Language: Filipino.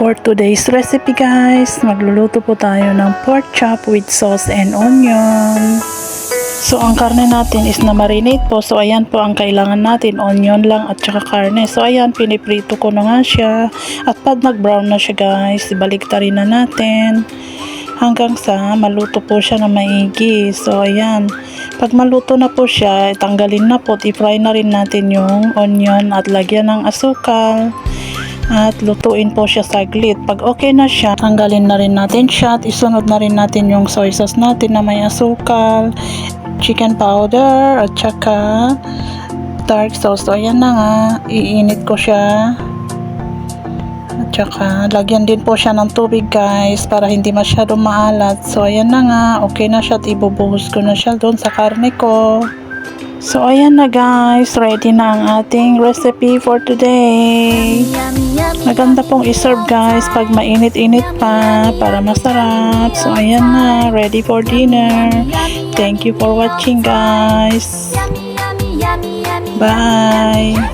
For today's recipe guys, magluluto po tayo ng pork chop with sauce and onion. So ang karne natin is na marinate po. So ayan po ang kailangan natin, onion lang at saka karne. So ayan, piniprito ko na nga siya. At pag nag-brown na siya guys, ibaliktarin na natin hanggang sa maluto po siya na maigi. So ayan, pag maluto na po siya, tanggalin na po, i-fry na rin natin yung onion at lagyan ng asukal. At lutuin po siya saglit. Pag okay na siya, tanggalin na rin natin siya at isunod na rin natin yung soy sauce natin na may asukal, chicken powder at saka dark sauce. So ayan na nga, iinit ko siya. At saka lagyan din po siya ng tubig guys para hindi masyado maalat. So ayan na nga, okay na siya at ibubuhos ko na siya doon sa karne ko. So ayan na guys, ready na ang ating recipe for today. Maganda pong iserve guys pag mainit-init pa para masarap. So ayan na, ready for dinner. Thank you for watching guys. Bye.